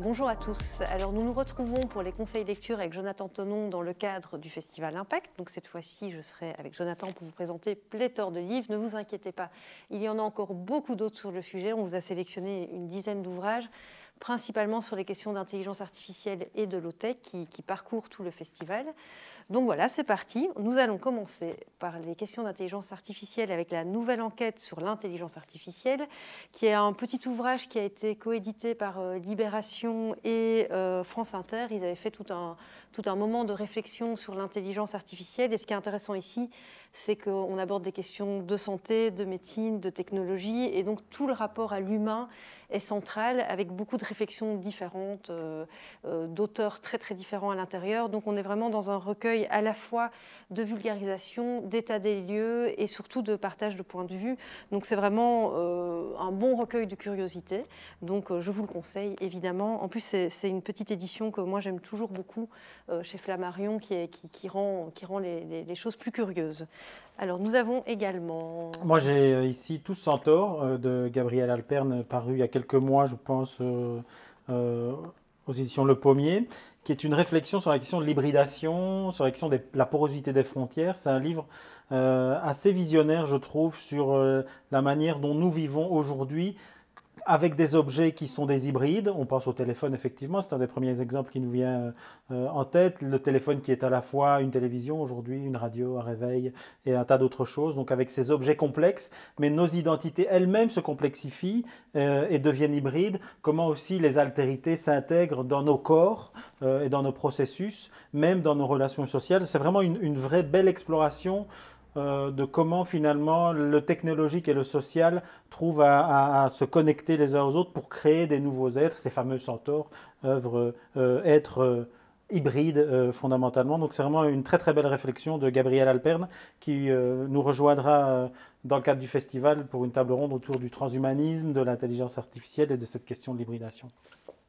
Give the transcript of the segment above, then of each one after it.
Bonjour à tous. Alors nous nous retrouvons pour les conseils lecture avec Jonathan Thonon dans le cadre du Festival Impact. Donc cette fois-ci, je serai avec Jonathan pour vous présenter pléthore de livres. Ne vous inquiétez pas, il y en a encore beaucoup d'autres sur le sujet. On vous a sélectionné une dizaine d'ouvrages, principalement sur les questions d'intelligence artificielle et de low-tech qui parcourent tout le festival. Donc voilà, c'est parti. Nous allons commencer par les questions d'intelligence artificielle avec la nouvelle enquête sur l'intelligence artificielle, qui est un petit ouvrage qui a été coédité par Libération et France Inter. Ils avaient fait tout un moment de réflexion sur l'intelligence artificielle. Et ce qui est intéressant ici, c'est qu'on aborde des questions de santé, de médecine, de technologie. Et donc tout le rapport à l'humain est central, avec beaucoup de réflexions différentes, d'auteurs très très différents à l'intérieur. Donc on est vraiment dans un recueil à la fois de vulgarisation, d'état des lieux et surtout de partage de points de vue. Donc c'est vraiment un bon recueil de curiosité. Donc je vous le conseille évidemment. En plus c'est une petite édition que moi j'aime toujours beaucoup chez Flammarion qui rend les choses plus curieuses. Alors nous avons également... Moi j'ai ici Tous Centaures de Gabriel Alperne, paru il y a quelques mois, je pense, aux éditions Le Pommier, qui est une réflexion sur la question de l'hybridation, sur la question de la porosité des frontières. C'est un livre assez visionnaire, je trouve, sur la manière dont nous vivons aujourd'hui, avec des objets qui sont des hybrides. On pense au téléphone, effectivement, c'est un des premiers exemples qui nous vient en tête. Le téléphone qui est à la fois une télévision aujourd'hui, une radio, un réveil et un tas d'autres choses. Donc avec ces objets complexes, mais nos identités elles-mêmes se complexifient et deviennent hybrides. Comment aussi les altérités s'intègrent dans nos corps et dans nos processus, même dans nos relations sociales. C'est vraiment une vraie belle exploration de comment finalement le technologique et le social trouvent à se connecter les uns aux autres pour créer des nouveaux êtres, ces fameux centaures, êtres hybrides fondamentalement. Donc c'est vraiment une très très belle réflexion de Gabriel Alperne qui nous rejoindra dans le cadre du festival pour une table ronde autour du transhumanisme, de l'intelligence artificielle et de cette question de l'hybridation.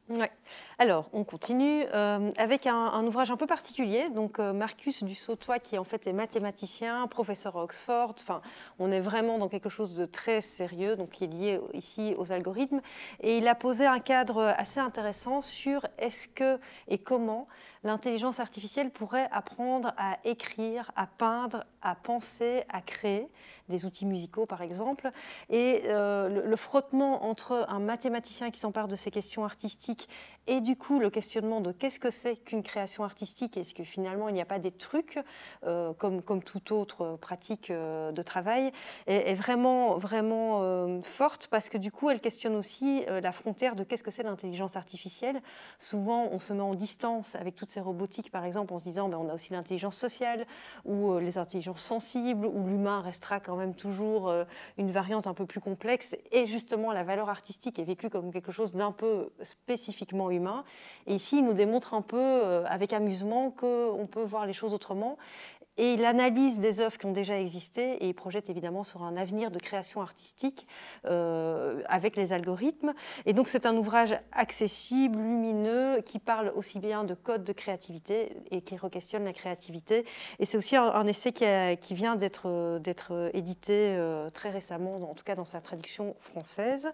Ouais. Alors, on continue avec un ouvrage un peu particulier. Donc, Marcus du Sautoy, qui en fait est mathématicien, professeur à Oxford. Enfin, on est vraiment dans quelque chose de très sérieux, donc qui est lié ici aux algorithmes. Et il a posé un cadre assez intéressant sur est-ce que et comment l'intelligence artificielle pourrait apprendre à écrire, à peindre, à penser, à créer des outils musicaux, par exemple. Et le frottement entre un mathématicien qui s'empare de ces questions artistiques et du coup le questionnement de qu'est-ce que c'est qu'une création artistique, est-ce que finalement il n'y a pas des trucs comme toute autre pratique de travail, est vraiment forte, parce que du coup elle questionne aussi la frontière de qu'est-ce que c'est l'intelligence artificielle. Souvent on se met en distance avec toutes ces robotiques, par exemple, en se disant on a aussi l'intelligence sociale ou les intelligences sensibles, où l'humain restera quand même toujours une variante un peu plus complexe, et justement la valeur artistique est vécue comme quelque chose d'un peu spécifiquement humain. Et ici, il nous démontre un peu, avec amusement, qu'on peut voir les choses autrement. Et il analyse des œuvres qui ont déjà existé et il projette évidemment sur un avenir de création artistique avec les algorithmes. Et donc c'est un ouvrage accessible, lumineux, qui parle aussi bien de code de créativité et qui re-questionne la créativité. Et c'est aussi un essai qui vient d'être édité très récemment, en tout cas dans sa traduction française.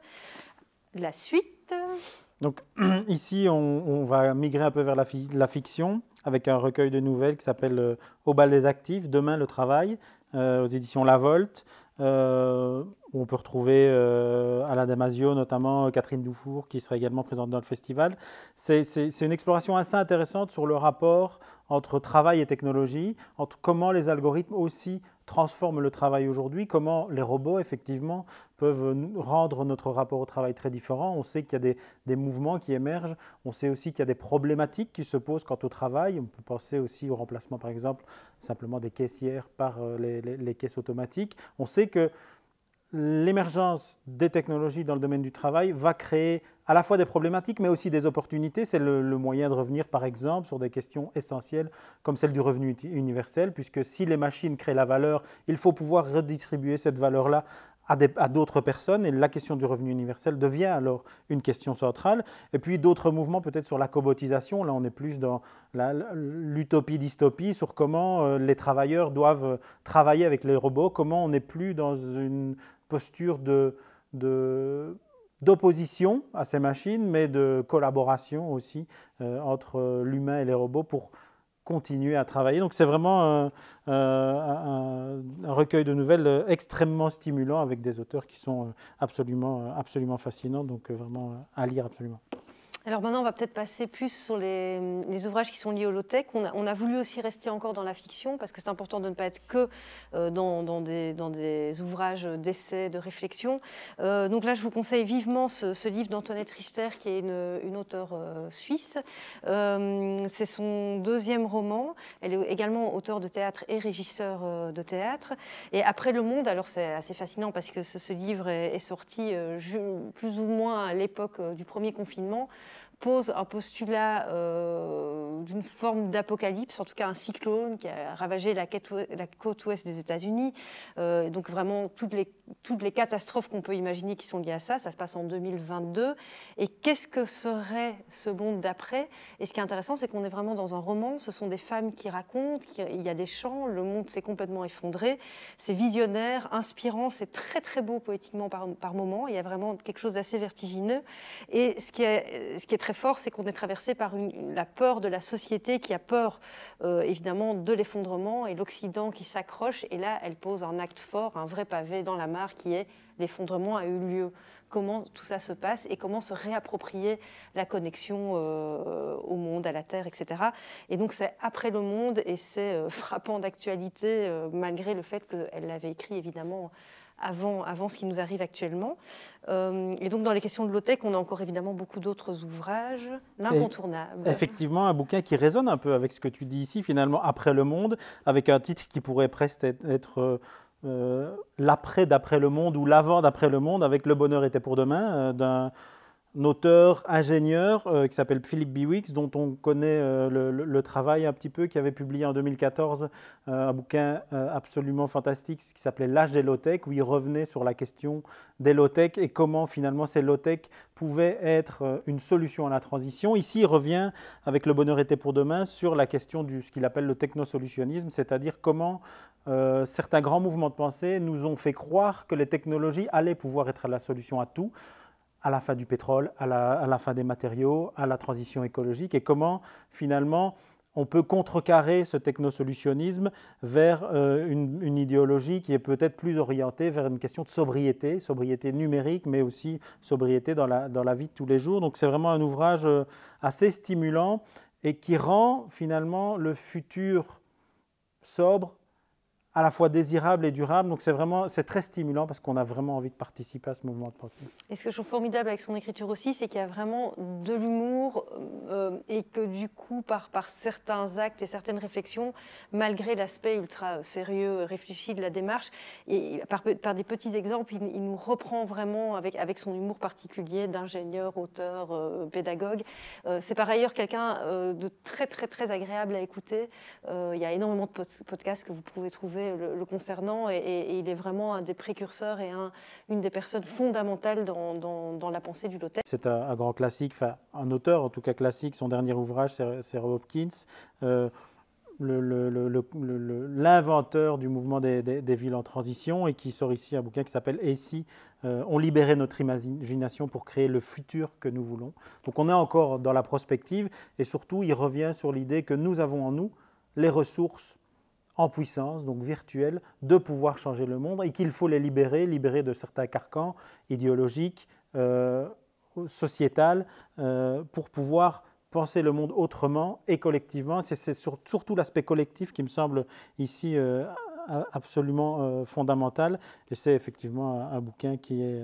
La suite. Donc ici, on va migrer un peu vers la fiction avec un recueil de nouvelles qui s'appelle Au bal des actifs, Demain le travail, aux éditions La Volte. Où on peut retrouver Alain Damasio, notamment Catherine Dufour, qui sera également présente dans le festival. C'est une exploration assez intéressante sur le rapport entre travail et technologie, entre comment les algorithmes aussi transforment le travail aujourd'hui, comment les robots, effectivement, peuvent rendre notre rapport au travail très différent. On sait qu'il y a des mouvements qui émergent, on sait aussi qu'il y a des problématiques qui se posent quant au travail. On peut penser aussi au remplacement, par exemple, simplement des caissières par les caisses automatiques. On sait que l'émergence des technologies dans le domaine du travail va créer à la fois des problématiques, mais aussi des opportunités. C'est le moyen de revenir, par exemple, sur des questions essentielles comme celle du revenu universel, puisque si les machines créent la valeur, il faut pouvoir redistribuer cette valeur-là à d'autres personnes, et la question du revenu universel devient alors une question centrale. Et puis d'autres mouvements peut-être sur la cobotisation, là on est plus dans l'utopie-dystopie, sur comment les travailleurs doivent travailler avec les robots, comment on n'est plus dans une posture de d'opposition à ces machines, mais de collaboration aussi entre l'humain et les robots pour continuer à travailler. Donc c'est vraiment un recueil de nouvelles extrêmement stimulant avec des auteurs qui sont absolument fascinants, donc vraiment à lire absolument. Alors maintenant, on va peut-être passer plus sur les ouvrages qui sont liés au low-tech. On a voulu aussi rester encore dans la fiction, parce que c'est important de ne pas être que dans des ouvrages d'essais, de réflexion. Donc là, je vous conseille vivement ce livre d'Antoinette Richter, qui est une auteure suisse. C'est son deuxième roman. Elle est également auteure de théâtre et régisseur de théâtre. Et Après le monde, alors c'est assez fascinant, parce que ce livre est sorti plus ou moins à l'époque du premier confinement, pose un postulat d'une forme d'apocalypse, en tout cas un cyclone qui a ravagé la côte ouest des États-Unis. Donc vraiment toutes les catastrophes qu'on peut imaginer qui sont liées à ça. Ça se passe en 2022. Et qu'est-ce que serait ce monde d'après? Et ce qui est intéressant, c'est qu'on est vraiment dans un roman. Ce sont des femmes qui racontent, il y a des chants, le monde s'est complètement effondré. C'est visionnaire, inspirant, c'est très très beau poétiquement par moments. Il y a vraiment quelque chose d'assez vertigineux. Et ce qui est très fort, c'est qu'on est traversé par la peur de la société qui a peur évidemment de l'effondrement, et l'Occident qui s'accroche. Et là, elle pose un acte fort, un vrai pavé dans la mare, qui est l'effondrement a eu lieu. Comment tout ça se passe et comment se réapproprier la connexion au monde, à la Terre, etc. Et donc c'est Après le monde, et c'est frappant d'actualité malgré le fait qu'elle l'avait écrit évidemment avant ce qui nous arrive actuellement. Et donc, dans les questions de low-tech, on a encore évidemment beaucoup d'autres ouvrages, l'incontournable. Effectivement, un bouquin qui résonne un peu avec ce que tu dis ici, finalement, Après le monde, avec un titre qui pourrait presque être l'après d'après le monde ou l'avant d'après le monde, avec Le bonheur était pour demain, d'un auteur, ingénieur qui s'appelle Philippe Biwix, dont on connaît le travail un petit peu, qui avait publié en 2014 un bouquin absolument fantastique qui s'appelait L'âge des low-tech, où il revenait sur la question des low-tech et comment finalement ces low-tech pouvaient être une solution à la transition. Ici, il revient avec Le bonheur était pour demain sur la question de ce qu'il appelle le technosolutionnisme, c'est-à-dire comment certains grands mouvements de pensée nous ont fait croire que les technologies allaient pouvoir être la solution à tout, à la fin du pétrole, à la fin des matériaux, à la transition écologique, et comment finalement on peut contrecarrer ce technosolutionnisme vers une idéologie qui est peut-être plus orientée vers une question de sobriété numérique, mais aussi sobriété dans la vie de tous les jours. Donc c'est vraiment un ouvrage assez stimulant et qui rend finalement le futur sobre, à la fois désirable et durable. Donc c'est très stimulant parce qu'on a vraiment envie de participer à ce mouvement de pensée. Et ce que je trouve formidable avec son écriture aussi, c'est qu'il y a vraiment de l'humour et que du coup, par certains actes et certaines réflexions, malgré l'aspect ultra sérieux, réfléchi de la démarche, et par des petits exemples, il nous reprend vraiment avec son humour particulier d'ingénieur, auteur, pédagogue. C'est par ailleurs quelqu'un de très, très, très agréable à écouter. Il y a énormément de podcasts que vous pouvez trouver le concernant, et il est vraiment un des précurseurs et une des personnes fondamentales dans la pensée du low-tech. C'est un grand classique, enfin un auteur en tout cas classique. Son dernier ouvrage, c'est Rob Hopkins, l'inventeur du mouvement des villes en transition, et qui sort ici un bouquin qui s'appelle « Et si on libérait notre imagination pour créer le futur que nous voulons ». Donc on est encore dans la prospective, et surtout il revient sur l'idée que nous avons en nous les ressources en puissance, donc virtuelle, de pouvoir changer le monde, et qu'il faut les libérer de certains carcans idéologiques, sociétals, pour pouvoir penser le monde autrement et collectivement. C'est surtout l'aspect collectif qui me semble ici absolument fondamental, et c'est effectivement un bouquin qui est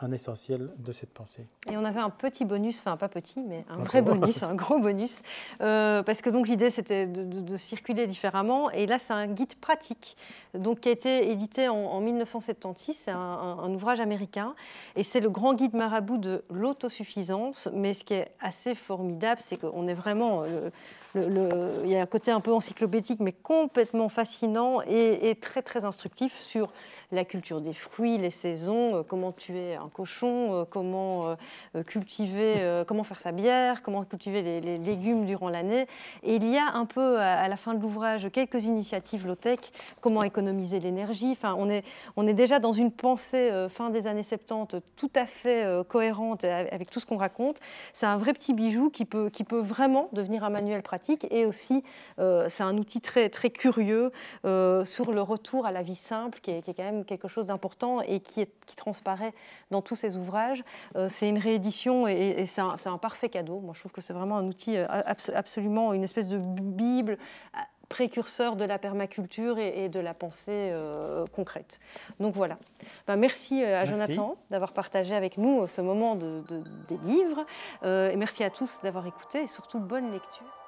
un essentiel de cette pensée. Et on avait un petit bonus, enfin pas petit, mais un vrai bonus, un gros bonus, parce que donc l'idée c'était de circuler différemment, et là c'est un guide pratique donc, qui a été édité en 1976, c'est un ouvrage américain, et c'est le grand guide marabout de l'autosuffisance. Mais ce qui est assez formidable, c'est qu'on est vraiment il y a un côté un peu encyclopédique, mais complètement fascinant et très, très instructif sur la culture des fruits, les saisons, comment tuer un cochon, comment cultiver, comment faire sa bière, comment cultiver les légumes durant l'année. Et il y a un peu, à la fin de l'ouvrage, quelques initiatives low-tech, comment économiser l'énergie. Enfin, on est déjà dans une pensée fin des années 70 tout à fait cohérente avec tout ce qu'on raconte. C'est un vrai petit bijou qui peut vraiment devenir un manuel pratique et aussi c'est un outil très, très curieux sur le retour à la vie simple qui est quand même quelque chose d'important et qui transparaît dans tous ces ouvrages. C'est une réédition et c'est un parfait cadeau. Moi, je trouve que c'est vraiment un outil absolument, une espèce de bible précurseur de la permaculture et de la pensée concrète. Donc voilà. Merci à Jonathan d'avoir partagé avec nous ce moment des livres. Et merci à tous d'avoir écouté et surtout bonne lecture.